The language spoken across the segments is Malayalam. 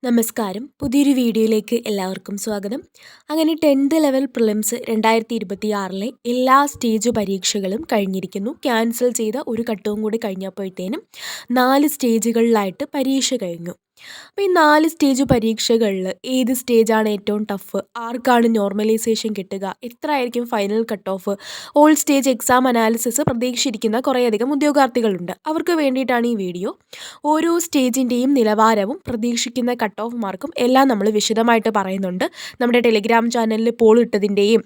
നമസ്കാരം. പുതിയൊരു വീഡിയോയിലേക്ക് എല്ലാവർക്കും സ്വാഗതം. അങ്ങനെ 10th ലെവൽ പ്രിലിംസ് 2026 എല്ലാ സ്റ്റേജ് പരീക്ഷകളും കഴിഞ്ഞിരിക്കുന്നു. ക്യാൻസൽ ചെയ്ത ഒരു ഘട്ടവും കൂടി കഴിഞ്ഞപ്പോഴത്തേനും 4 സ്റ്റേജുകളിലായിട്ട് പരീക്ഷ കഴിഞ്ഞു. അപ്പോൾ ഈ 4 സ്റ്റേജ് പരീക്ഷകളിൽ ഏത് സ്റ്റേജാണ് ഏറ്റവും ടഫ്, ആർക്കാണ് നോർമലൈസേഷൻ കിട്ടുക, എത്ര ആയിരിക്കും final cut off, all stage exam analysis പ്രതീക്ഷിച്ചിരിക്കുന്ന കുറേയധികം ഉദ്യോഗാർത്ഥികളുണ്ട്. അവർക്ക് വേണ്ടിയിട്ടാണ് ഈ വീഡിയോ. ഓരോ സ്റ്റേജിൻ്റെയും നിലവാരവും പ്രതീക്ഷിക്കുന്ന കട്ട് ഓഫ് മാർക്കും എല്ലാം നമ്മൾ വിശദമായിട്ട് പറയുന്നുണ്ട്. നമ്മുടെ ടെലിഗ്രാം ചാനലിൽ പോൾ ഇട്ടതിൻ്റെയും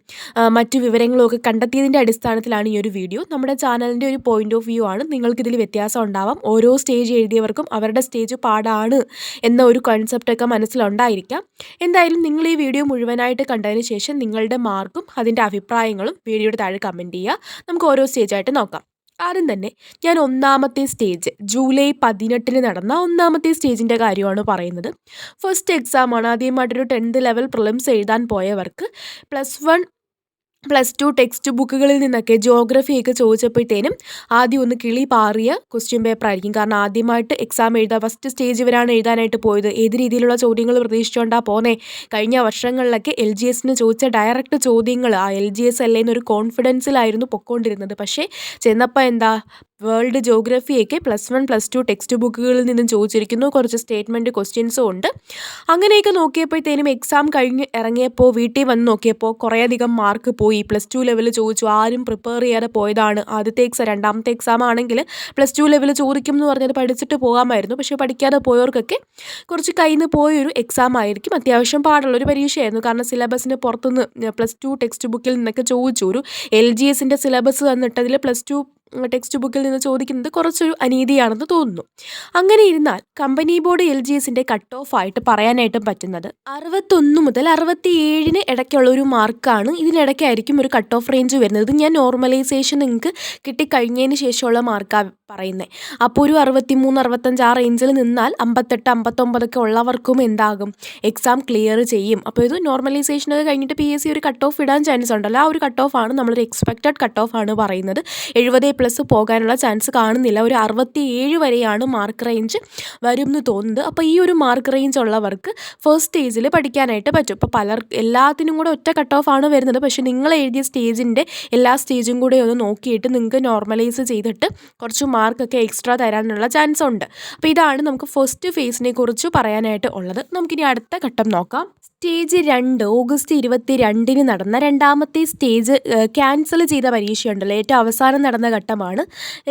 മറ്റു വിവരങ്ങളും ഒക്കെ കണ്ടെത്തിയതിൻ്റെ അടിസ്ഥാനത്തിലാണ് ഈ ഒരു വീഡിയോ. നമ്മുടെ ചാനലിൻ്റെ ഒരു പോയിൻ്റ് ഓഫ് വ്യൂ ആണ്. നിങ്ങൾക്കിതിൽ വ്യത്യാസം ഉണ്ടാവാം. ഓരോ സ്റ്റേജ് എഴുതിയവർക്കും അവരുടെ സ്റ്റേജ് പാടാണ് എന്ന ഒരു കൺസെപ്റ്റൊക്കെ മനസ്സിലുണ്ടായിരിക്കാം. എന്തായാലും നിങ്ങൾ ഈ വീഡിയോ മുഴുവനായിട്ട് കണ്ടതിന് ശേഷം നിങ്ങളുടെ മാർക്കും അതിൻ്റെ അഭിപ്രായങ്ങളും വീഡിയോയുടെ താഴെ കമൻറ്റ് ചെയ്യുക. നമുക്ക് ഓരോ സ്റ്റേജായിട്ട് നോക്കാം. ആദ്യം തന്നെ ഞാൻ ഒന്നാമത്തെ സ്റ്റേജ് ജൂലൈ 18 നടന്ന ഒന്നാമത്തെ സ്റ്റേജിൻ്റെ കാര്യമാണ് പറയുന്നത്. ഫസ്റ്റ് എക്സാമാണ്. ആദ്യമായിട്ടൊരു 10th ലെവൽ പ്രിലിംസ് എഴുതാൻ പോയവർക്ക് +1 +2 ടെക്സ്റ്റ് ബുക്കുകളിൽ നിന്നൊക്കെ ജോഗ്രഫിയൊക്കെ ചോദിച്ചപ്പോഴത്തേനും ആദ്യം ഒന്ന് കിളി പാറിയ ക്വസ്റ്റ്യൻ പേപ്പർ ആയിരിക്കും. കാരണം ആദ്യമായിട്ട് എക്സാം എഴുതുക, ഫസ്റ്റ് സ്റ്റേജ് ഇവരാണ് എഴുതാനായിട്ട് പോയത്. ഏത് രീതിയിലുള്ള ചോദ്യങ്ങൾ പ്രതീക്ഷിച്ചുകൊണ്ടാണ് പോന്നേ. കഴിഞ്ഞ വർഷങ്ങളിലൊക്കെ LGSന് ചോദിച്ച ഡയറക്റ്റ് ചോദ്യങ്ങൾ ആ LGS അല്ലേന്നൊരു കോൺഫിഡൻസിലായിരുന്നു പൊക്കോണ്ടിരുന്നത്. പക്ഷേ ചെന്നപ്പോൾ എന്താ, വേൾഡ് ജോഗ്രഫിയൊക്കെ +1 +2 ടെക്സ്റ്റ് ബുക്കുകളിൽ നിന്നും ചോദിച്ചിരിക്കുന്നു. കുറച്ച് സ്റ്റേറ്റ്മെൻറ്റ് ക്വസ്റ്റ്യൻസും ഉണ്ട്. അങ്ങനെയൊക്കെ നോക്കിയപ്പോഴത്തേനും എക്സാം കഴിഞ്ഞ് ഇറങ്ങിയപ്പോൾ വീട്ടിൽ വന്ന് നോക്കിയപ്പോൾ കുറേയധികം മാർക്ക് പോയി. +2 ലെവൽ ചോദിച്ചു. ആരും പ്രിപ്പയർ ചെയ്യാതെ പോയതാണ്. രണ്ടാമത്തെ എക്സാം ആണെങ്കിൽ +2 ലെവൽ ചോദിക്കും എന്ന് പറഞ്ഞത് പഠിച്ചിട്ട് പോകാമായിരുന്നു. പക്ഷേ പഠിക്കാതെ പോയവർക്കൊക്കെ കുറച്ച് കയ്യിൽ നിന്ന് പോയൊരു എക്സാം ആയിരിക്കും. അത്യാവശ്യം പാടുള്ളൊരു പരീക്ഷയായിരുന്നു. കാരണം സിലബസിന് പുറത്തുനിന്ന് +2 ടെക്സ്റ്റ് ബുക്കിൽ നിന്നൊക്കെ ചോദിച്ചു. ഒരു LGSൻ്റെ സിലബസ് തന്നിട്ടതിൽ +2 ടെക്സ്റ്റ് ബുക്കിൽ നിന്ന് ചോദിക്കുന്നത് കുറച്ചൊരു അനീതിയാണെന്ന് തോന്നുന്നു. അങ്ങനെ ഇരുന്നാൽ കമ്പനി ബോർഡ് LGSൻ്റെ കട്ട് ഓഫ് ആയിട്ട് പറയാനായിട്ടും പറ്റുന്നത് 61 മുതൽ 67 ഇടയ്ക്കുള്ള ഒരു മാർക്കാണ്. ഇതിനിടയ്ക്കായിരിക്കും ഒരു കട്ട് ഓഫ് റേഞ്ച് വരുന്നത്. ഞാൻ നോർമലൈസേഷൻ നിങ്ങൾക്ക് കിട്ടിക്കഴിഞ്ഞതിന് ശേഷമുള്ള മാർക്കാണ് പറയുന്നത്. അപ്പോൾ ഒരു 63 65 ആ റേഞ്ചിൽ നിന്നാൽ 58 59 ഒക്കെ ഉള്ളവർക്കും എന്താകും, എക്സാം ക്ലിയർ ചെയ്യും. അപ്പോൾ ഇത് നോർമലൈസേഷനൊക്കെ കഴിഞ്ഞിട്ട് PSC ഒരു കട്ട് ഓഫ് ഇടാൻ ചാൻസ് ഉണ്ടല്ലോ. ആ ഒരു കട്ട് ഓഫ് ആണ് നമ്മളൊരു എക്സ്പെക്റ്റഡ് കട്ട് ഓഫ് ആണ് പറയുന്നത്. 70+ പോകാനുള്ള ചാൻസ് കാണുന്നില്ല. ഒരു 67 വരെയാണ് മാർക്ക് റേഞ്ച് വരും എന്ന് തോന്നുന്നത്. അപ്പോൾ ഈ ഒരു മാർക്ക് റേഞ്ച് ഉള്ളവർക്ക് ഫസ്റ്റ് സ്റ്റേജിൽ പഠിക്കാനായിട്ട് പറ്റും. ഇപ്പോൾ എല്ലാത്തിനും കൂടെ ഒറ്റ കട്ട് ഓഫ് ആണ് വരുന്നത്. പക്ഷേ നിങ്ങൾ എഴുതിയ സ്റ്റേജിൻ്റെ എല്ലാ സ്റ്റേജും കൂടെ ഒന്ന് നോക്കിയിട്ട് നിങ്ങൾക്ക് നോർമലൈസ് ചെയ്തിട്ട് കുറച്ച് മാർക്കൊക്കെ എക്സ്ട്രാ തരാനുള്ള ചാൻസ് ഉണ്ട്. അപ്പോൾ ഇതാണ് നമുക്ക് ഫസ്റ്റ് ഫേസിനെ കുറിച്ച് പറയാനായിട്ട് ഉള്ളത്. നമുക്കിനി അടുത്ത ഘട്ടം നോക്കാം. സ്റ്റേജ് 2 ഓഗസ്റ്റ് 22 നടന്ന രണ്ടാമത്തെ സ്റ്റേജ് ക്യാൻസൽ ചെയ്ത പരീക്ഷയുണ്ടല്ലോ, ഏറ്റവും അവസാനം നടന്ന ഘട്ടമാണ്.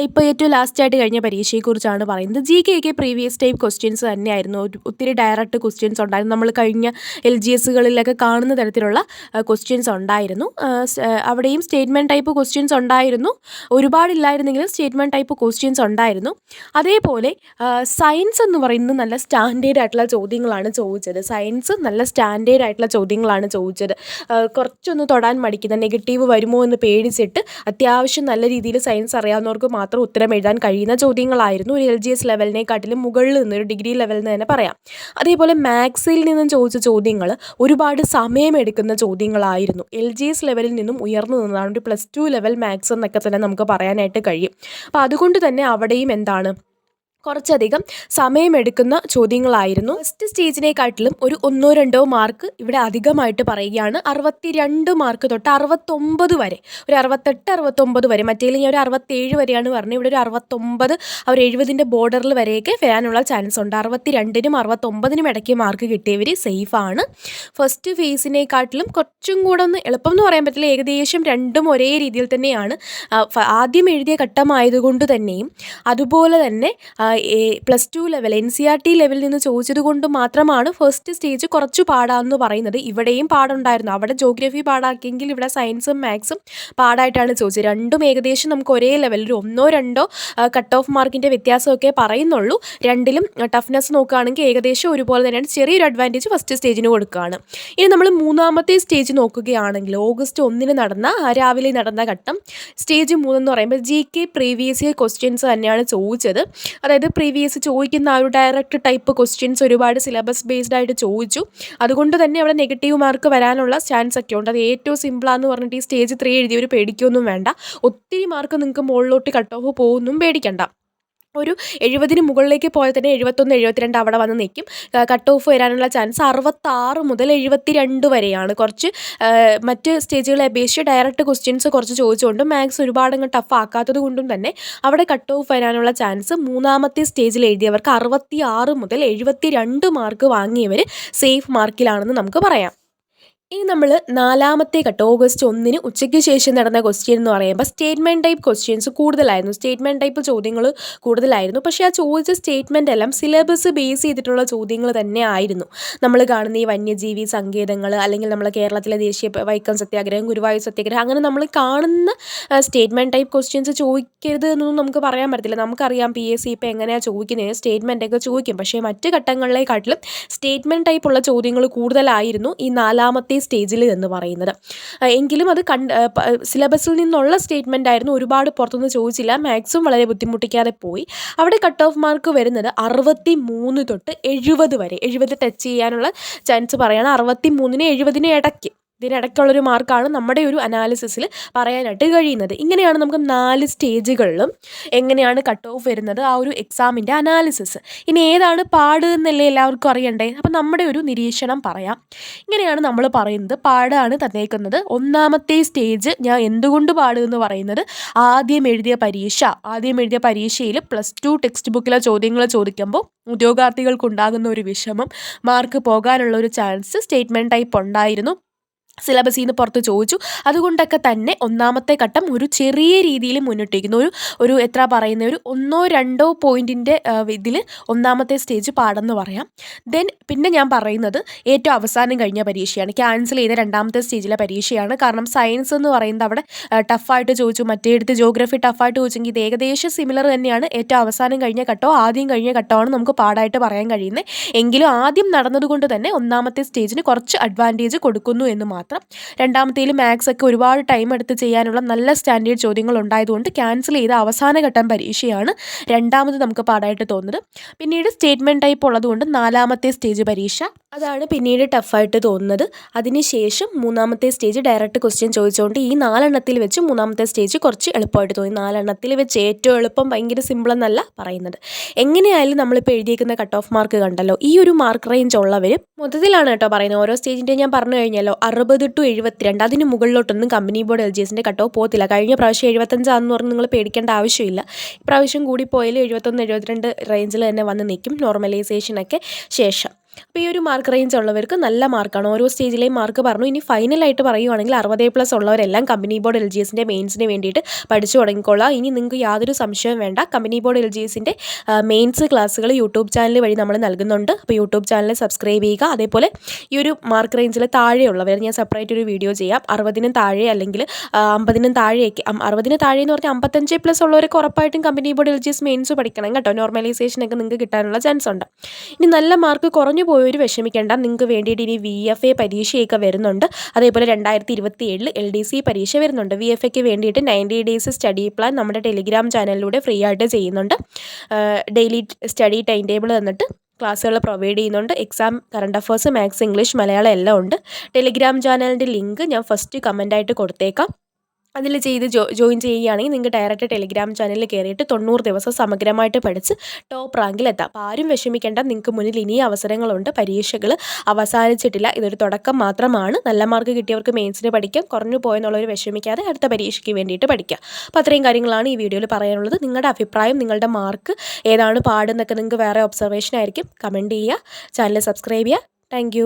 ഇപ്പോൾ ഏറ്റവും ലാസ്റ്റായിട്ട് കഴിഞ്ഞ പരീക്ഷയെക്കുറിച്ചാണ് പറയുന്നത്. GK പ്രീവിയസ് ടൈപ്പ് ക്വസ്റ്റ്യൻസ് തന്നെയായിരുന്നു. ഒത്തിരി ഡയറക്റ്റ് ക്വസ്റ്റ്യൻസ് ഉണ്ടായിരുന്നു. നമ്മൾ കഴിഞ്ഞ LGSകളിലൊക്കെ കാണുന്ന തരത്തിലുള്ള ക്വസ്റ്റ്യൻസ് ഉണ്ടായിരുന്നു. അവിടെയും സ്റ്റേറ്റ്മെൻറ്റ് ടൈപ്പ് ക്വസ്റ്റ്യൻസ് ഉണ്ടായിരുന്നു. ഒരുപാടില്ലായിരുന്നെങ്കിലും സ്റ്റേറ്റ്മെൻറ്റ് ടൈപ്പ് ക്വസ്റ്റ്യൻസ് ഉണ്ടായിരുന്നു. അതേപോലെ സയൻസ് എന്ന് പറയുന്നത് നല്ല സ്റ്റാൻഡേർഡ് ആയിട്ടുള്ള ചോദ്യങ്ങളാണ് ചോദിച്ചത്. സയൻസ് നല്ല സ്റ്റാൻഡേർഡ് ആയിട്ടുള്ള ചോദ്യങ്ങളാണ് ചോദിച്ചത്. കുറച്ചൊന്ന് തൊടാൻ മടിക്കുന്ന, നെഗറ്റീവ് വരുമോ എന്ന് പേടിച്ചിട്ട് അത്യാവശ്യം നല്ല രീതിയിൽ സയൻസ് അറിയാവുന്നവർക്ക് മാത്രം ഉത്തരം എഴുതാൻ കഴിയുന്ന ചോദ്യങ്ങളായിരുന്നു. ഒരു LGS ലെവലിനെക്കാട്ടിലും മുകളിൽ നിന്ന്, ഒരു ഡിഗ്രി ലെവലിൽ നിന്ന് തന്നെ പറയാം. അതേപോലെ മാത്സിൽ നിന്നും ചോദിച്ച ചോദ്യങ്ങൾ ഒരുപാട് സമയമെടുക്കുന്ന ചോദ്യങ്ങളായിരുന്നു. LGS ലെവലിൽ നിന്നും ഉയർന്നു നിന്നതാണ്. ഒരു +2 ലെവൽ മാത്സ് എന്നൊക്കെ തന്നെ നമുക്ക് പറയാനായിട്ട് കഴിയും. അപ്പോൾ അതുകൊണ്ട് തന്നെ അവിടെയും എന്താണ്, കുറച്ചധികം സമയമെടുക്കുന്ന ചോദ്യങ്ങളായിരുന്നു. ഫസ്റ്റ് സ്റ്റേജിനെക്കാട്ടിലും ഒരു 1-2 മാർക്ക് ഇവിടെ അധികമായിട്ട് പറയുകയാണ്. 62 മാർക്ക് തൊട്ട് 69 വരെ, ഒരു 68 69 വരെ, മറ്റേതിൽ ഞാൻ ഒരു 67 വരെയാണ് പറഞ്ഞത്. ഇവിടെ ഒരു 69, ഒരു 70ൻ്റെ ബോർഡറിൽ വരെയൊക്കെ വരാനുള്ള ചാൻസ് ഉണ്ട്. 62നും 69നും ഇടയ്ക്ക് മാർക്ക് കിട്ടിയവർ സേഫാണ്. ഫസ്റ്റ് ഫേസിനെക്കാട്ടിലും കുറച്ചും കൂടെ ഒന്ന് എളുപ്പം എന്ന് പറയാൻ പറ്റില്ല. ഏകദേശം രണ്ടും ഒരേ രീതിയിൽ തന്നെയാണ്. ആദ്യം എഴുതിയ ഘട്ടമായതുകൊണ്ട് തന്നെയും അതുപോലെ തന്നെ +2 ലെവൽ NCERT ലെവലിൽ നിന്ന് ചോദിച്ചത് കൊണ്ട് മാത്രമാണ് ഫസ്റ്റ് സ്റ്റേജ് കുറച്ച് പാടാമെന്ന് പറയുന്നത്. ഇവിടെയും പാടുണ്ടായിരുന്നു. അവിടെ ജോഗ്രഫി പാടാക്കിയെങ്കിൽ ഇവിടെ സയൻസും മാത്സും പാടായിട്ടാണ് ചോദിച്ചത്. രണ്ടും ഏകദേശം നമുക്ക് ഒരേ ലെവലിൽ 1-2 കട്ട് ഓഫ് മാർക്കിൻ്റെ വ്യത്യാസമൊക്കെ പറയുന്നുള്ളൂ. രണ്ടിലും ടഫ്നെസ് നോക്കുകയാണെങ്കിൽ ഏകദേശം ഒരുപോലെ തന്നെയാണ്. ചെറിയൊരു അഡ്വാൻറ്റേജ് ഫസ്റ്റ് സ്റ്റേജിന് കൊടുക്കുകയാണ്. ഇനി നമ്മൾ മൂന്നാമത്തെ സ്റ്റേജ് നോക്കുകയാണെങ്കിൽ ഓഗസ്റ്റ് 1 നടന്ന രാവിലെ നടന്ന ഘട്ടം സ്റ്റേജ് 3 എന്ന് പറയുമ്പോൾ GK പ്രീവിയസ് ഇയർ ക്വസ്റ്റ്യൻസ് തന്നെയാണ് ചോദിച്ചത്. അതായത് പ്രീവിയസ് ചോദിക്കുന്ന ആ ഒരു ഡയറക്റ്റ് ടൈപ്പ് ക്വസ്റ്റ്യൻസ് ഒരുപാട് സിലബസ് ബേസ്ഡ് ആയിട്ട് ചോദിച്ചു. അതുകൊണ്ട് തന്നെ അവിടെ നെഗറ്റീവ് മാർക്ക് വരാനുള്ള ചാൻസ് ഒക്കെ ഉണ്ട്. അത് ഏറ്റവും സിമ്പിളാന്ന് പറഞ്ഞിട്ട് ഈ സ്റ്റേജ് 3 എഴുതിയവർ പേടിക്കൊന്നും വേണ്ട. ഒത്തിരി മാർക്ക് നിങ്ങൾക്ക് മുകളിലോട്ട് കട്ട് ഓഫ് പോകുന്നും പേടിക്കണ്ട. ഒരു 70-ന് മുകളിലേക്ക് പോയാൽ തന്നെ 71, 72 അവിടെ വന്ന് നിൽക്കും. കട്ട് ഓഫ് വരാനുള്ള ചാൻസ് 66 മുതൽ 72 വരെയാണ്. കുറച്ച് മറ്റ് സ്റ്റേജുകളെ അപേക്ഷിച്ച് ഡയറക്റ്റ് ക്വസ്റ്റ്യൻസ് കുറച്ച് ചോദിച്ചുകൊണ്ടും മാത്സ് ഒരുപാടങ്ങ് ടഫ് ആക്കാത്തത് കൊണ്ടും തന്നെ അവിടെ കട്ട് ഓഫ് വരാനുള്ള ചാൻസ് 3ാമത്തെ സ്റ്റേജിൽ എഴുതിയവർക്ക് 66 മുതൽ 72 മാർക്ക് വാങ്ങിയവർ സേഫ് മാർക്കിലാണെന്ന് നമുക്ക് പറയാം. ഇനി നമ്മൾ 4ാമത്തെ കട്ട് ഓഗസ്റ്റ് 1-ന് ഉച്ചയ്ക്ക് ശേഷം നടന്ന ക്വസ്റ്റ്യൻ എന്ന് പറയുമ്പോൾ സ്റ്റേറ്റ്മെൻറ്റ് ടൈപ്പ് ക്വസ്റ്റ്യൻസ് കൂടുതലായിരുന്നു. സ്റ്റേറ്റ്മെൻറ്റ് ടൈപ്പ് ചോദ്യങ്ങൾ കൂടുതലായിരുന്നു. പക്ഷേ ആ ചോദിച്ച സ്റ്റേറ്റ്മെൻ്റ് എല്ലാം സിലബസ് ബേസ് ചെയ്തിട്ടുള്ള ചോദ്യങ്ങൾ തന്നെ ആയിരുന്നു. നമ്മൾ കാണുന്ന ഈ വന്യജീവി സങ്കേതങ്ങൾ, അല്ലെങ്കിൽ നമ്മളെ കേരളത്തിലെ ദേശീയ വൈക്കം സത്യാഗ്രഹം, ഗുരുവായൂർ സത്യാഗ്രഹം, അങ്ങനെ നമ്മൾ കാണുന്ന സ്റ്റേറ്റ്മെൻറ്റ് ടൈപ്പ് ക്വസ്റ്റ്യൻസ് ചോദിക്കരുത് എന്നൊന്നും നമുക്ക് പറയാൻ പറ്റത്തില്ല. നമുക്കറിയാം PSC ഇപ്പോൾ എങ്ങനെയാണ് ചോദിക്കുന്നത്, സ്റ്റേറ്റ്മെൻറ്റൊക്കെ ചോദിക്കും. പക്ഷേ മറ്റ് ഘട്ടങ്ങളിലേക്കാട്ടിലും സ്റ്റേറ്റ്മെൻറ്റ് ടൈപ്പുള്ള ചോദ്യങ്ങൾ കൂടുതലായിരുന്നു ഈ 4ാമത്തെ സ്റ്റേജിൽ എന്ന് പറയുന്നത്. എങ്കിലും അത് സിലബസിൽ നിന്നുള്ള സ്റ്റേറ്റ്മെൻ്റ് ആയിരുന്നു. ഒരുപാട് പുറത്തുനിന്ന് ചോദിച്ചില്ല. മാത്സും വളരെ ബുദ്ധിമുട്ടിക്കാതെ പോയി. അവിടെ കട്ട് ഓഫ് മാർക്ക് വരുന്നത് 63 തൊട്ട് 70 വരെ. 70 ടച്ച് ചെയ്യാനുള്ള ചാൻസ് പറയുകയാണ്. 63-ന് 70-ന് ഇടയ്ക്ക്, ഇതിനിടയ്ക്കുള്ളൊരു മാർക്കാണ് നമ്മുടെ ഒരു അനാലിസിസിൽ പറയാനായിട്ട് കഴിയുന്നത്. ഇങ്ങനെയാണ് നമുക്ക് 4 സ്റ്റേജുകളിലും എങ്ങനെയാണ് കട്ട് ഓഫ് വരുന്നത്, ആ ഒരു എക്സാമിൻ്റെ അനാലിസിസ്. ഇനി ഏതാണ് പാട് എന്നല്ലേ എല്ലാവർക്കും അറിയണ്ടേ? അപ്പം നമ്മുടെ ഒരു നിരീക്ഷണം പറയാം. ഇങ്ങനെയാണ് നമ്മൾ പറയുന്നത്. പാടാണ് തന്നേക്കുന്നത്. 1ാമത്തെ സ്റ്റേജ് ഞാൻ എന്തുകൊണ്ട് പാടുമെന്ന് പറയുന്നത്, ആദ്യം എഴുതിയ പരീക്ഷയിൽ +2 ടെക്സ്റ്റ് ബുക്കിലെ ചോദ്യങ്ങൾ ചോദിക്കുമ്പോൾ ഉദ്യോഗാർത്ഥികൾക്കുണ്ടാകുന്ന ഒരു വിഷമം, മാർക്ക് പോകാനുള്ള ഒരു ചാൻസ് സ്റ്റേറ്റ്മെൻറ്റ് ടൈപ്പ് ഉണ്ടായിരുന്നു. സിലബസിൽ നിന്ന് പുറത്ത് ചോദിച്ചു. അതുകൊണ്ടൊക്കെ തന്നെ 1ാമത്തെ ഘട്ടം ഒരു ചെറിയ രീതിയിൽ മുന്നിട്ടിരിക്കുന്നു. ഒരു എത്ര പറയുന്ന ഒരു 1-2 പോയിൻറ്റിൻ്റെ ഇതിൽ 1ാമത്തെ സ്റ്റേജ് പാടെന്ന് പറയാം. പിന്നെ ഞാൻ പറയുന്നത് ഏറ്റവും അവസാനം കഴിഞ്ഞ പരീക്ഷയാണ്. ക്യാൻസൽ ചെയ്ത 2ാമത്തെ സ്റ്റേജിലെ പരീക്ഷയാണ്. കാരണം സയൻസ് എന്ന് പറയുന്നത് അവിടെ ടഫായിട്ട് ചോദിച്ചു. മറ്റേടുത്ത് ജോഗ്രഫി ടഫായിട്ട് ചോദിച്ചെങ്കിൽ ഇത് ഏകദേശം സിമിലർ തന്നെയാണ്. ഏറ്റവും അവസാനം കഴിഞ്ഞ ഘട്ടമോ ആദ്യം കഴിഞ്ഞ ഘട്ടമാണ് നമുക്ക് പാടായിട്ട് പറയാൻ കഴിയുന്നത്. എങ്കിലും ആദ്യം നടന്നതുകൊണ്ട് തന്നെ 1ാമത്തെ സ്റ്റേജിന് കുറച്ച് അഡ്വാൻറ്റേജ് കൊടുക്കുന്നു എന്ന് മാത്രം. 2ാമത്തേൽ മാത്സ് ഒക്കെ ഒരുപാട് ടൈം എടുത്ത് ചെയ്യാനുള്ള നല്ല സ്റ്റാൻഡേർഡ് ചോദ്യങ്ങൾ ഉണ്ടായതുകൊണ്ട് ക്യാൻസൽ ചെയ്ത അവസാന ഘട്ടം പരീക്ഷയാണ് 2ാമത് നമുക്ക് പാടായിട്ട് തോന്നുന്നത്. പിന്നീട് സ്റ്റേറ്റ്മെൻറ്റ് ടൈപ്പ് ഉള്ളതുകൊണ്ട് 4ാമത്തെ സ്റ്റേജ് പരീക്ഷ അതാണ് പിന്നീട് ടഫായിട്ട് തോന്നുന്നത്. അതിനുശേഷം 3ാമത്തെ സ്റ്റേജ് ഡയറക്റ്റ് ക്വസ്റ്റ്യൻ ചോദിച്ചുകൊണ്ട് ഈ 4 വെച്ച് 3ാമത്തെ സ്റ്റേജ് കുറച്ച് എളുപ്പമായിട്ട് തോന്നി. 4 വെച്ച് ഏറ്റവും എളുപ്പം ഭയങ്കര സിമ്പിളെന്നല്ല പറയുന്നത്. എങ്ങനെയായാലും നമ്മളിപ്പോൾ എഴുതിയേക്കുന്ന കട്ട് ഓഫ് മാർക്ക് കണ്ടല്ലോ. ഈ ഒരു മാർക്ക് റേഞ്ച് ഉള്ളവർ മൊത്തത്തിലാണ് കേട്ടോ പറയുന്നത്. ഓരോ സ്റ്റേജിൻ്റെ ഞാൻ പറഞ്ഞു കഴിഞ്ഞല്ലോ. 60 to 72, അതിന് മുകളിലോട്ടൊന്നും കമ്പനി ബോർഡ് LGSൻ്റെ കട്ട് ഓഫ് പോകത്തില്ല. കഴിഞ്ഞ പ്രാവശ്യം 75 പറഞ്ഞ് നിങ്ങൾ പേടിക്കേണ്ട ആവശ്യമില്ല. ഇപ്രാവശ്യം കൂടി പോയാൽ 71, 72 റേഞ്ചിൽ തന്നെ വന്ന് നിൽക്കും നോർമലൈസേഷനൊക്കെ ശേഷം. അപ്പോൾ ഈ ഒരു മാർക്ക് റേഞ്ച് ഉള്ളവർക്ക് നല്ല മാർക്കാണ്. ഓരോ സ്റ്റേജിലെയും മാർക്ക് പറഞ്ഞു. ഇനി ഫൈനലായിട്ട് പറയുവാണെങ്കിൽ 60+ ഉള്ളവരെല്ലാം കമ്പനി ബോർഡ് LGSൻ്റെ മെയിൻസിന് വേണ്ടിയിട്ട് പഠിച്ചു തുടങ്ങിക്കോളാം. ഇനി നിങ്ങൾക്ക് യാതൊരു സംശയവും വേണ്ട. കമ്പനി ബോർഡ് LGSൻ്റെ മെയിൻസ് ക്ലാസ്സുകൾ യൂട്യൂബ് ചാനൽ വഴി നമ്മൾ നൽകുന്നുണ്ട്. അപ്പോൾ യൂട്യൂബ് ചാനൽ സബ്സ്ക്രൈബ് ചെയ്യുക. അതേപോലെ ഈ ഒരു മാർക്ക് റേഞ്ചിൽ താഴെയുള്ളവർ ഞാൻ സെപ്പറേറ്റ് ഒരു വീഡിയോ ചെയ്യാം. 60-നും താഴെ അല്ലെങ്കിൽ 50-നും താഴെയൊക്കെ, 60-ന് താഴെ എന്ന് പറഞ്ഞാൽ 55+ ഉള്ളവരൊക്കെ ഉറപ്പായിട്ടും കമ്പനി ബോർഡ് LGS മെയിൻസ് പഠിക്കണം കേട്ടോ. നോർമലൈസേഷനൊക്കെ നിങ്ങൾക്ക് കിട്ടാനുള്ള ചാൻസ് ഉണ്ട്. ഇനി നല്ല മാർക്ക് കുറഞ്ഞു പോയവർ വിഷമിക്കേണ്ട. നിങ്ങൾക്ക് വേണ്ടിയിട്ട് ഇനി VFA പരീക്ഷയൊക്കെ വരുന്നുണ്ട്. അതേപോലെ 2027 LDC പരീക്ഷ വരുന്നുണ്ട്. VFAക്ക് വേണ്ടിയിട്ട് 90 days സ്റ്റഡി പ്ലാൻ നമ്മുടെ ടെലിഗ്രാം ചാനലിലൂടെ ഫ്രീ ആയിട്ട് ചെയ്യുന്നുണ്ട്. ഡെയിലി സ്റ്റഡി ടൈം ടേബിൾ തന്നിട്ട് ക്ലാസ്സുകൾ പ്രൊവൈഡ് ചെയ്യുന്നുണ്ട്. Exam, current affairs, maths, English, Malayalam എല്ലാം ഉണ്ട്. ടെലിഗ്രാം ചാനലിൻ്റെ ലിങ്ക് ഞാൻ ഫസ്റ്റ് കമൻ്റായിട്ട് കൊടുത്തേക്കാം. അതിൽ ചെയ്ത് ജോയിൻ ചെയ്യുകയാണെങ്കിൽ നിങ്ങൾക്ക് ഡയറക്റ്റ് ടെലിഗ്രാം ചാനലിൽ കയറിയിട്ട് 90 ദിവസം സമഗ്രമായിട്ട് പഠിച്ച് ടോപ്പ് റാങ്കിലെത്താം. അപ്പോൾ ആരും വിഷമിക്കേണ്ട. നിങ്ങൾക്ക് മുന്നിൽ ഇനിയും അവസരങ്ങളുണ്ട്. പരീക്ഷകൾ അവസാനിച്ചിട്ടില്ല. ഇതൊരു തുടക്കം മാത്രമാണ്. നല്ല മാർക്ക് കിട്ടിയവർക്ക് മെയിൻസിന് പഠിക്കാം. കുറഞ്ഞു പോയെന്നുള്ളവർ വിഷമിക്കാതെ അടുത്ത പരീക്ഷയ്ക്ക് വേണ്ടിയിട്ട് പഠിക്കാം. അപ്പോൾ അത്രയും കാര്യങ്ങളാണ് ഈ വീഡിയോയിൽ പറയാനുള്ളത്. നിങ്ങളുടെ അഭിപ്രായം, നിങ്ങളുടെ മാർക്ക് ഏതാണ് പാടെന്നൊക്കെ നിങ്ങൾക്ക് വേറെ ഒബ്സർവേഷൻ ആയിരിക്കും. കമൻറ്റ് ചെയ്യുക. ചാനൽ സബ്സ്ക്രൈബ് ചെയ്യുക. താങ്ക്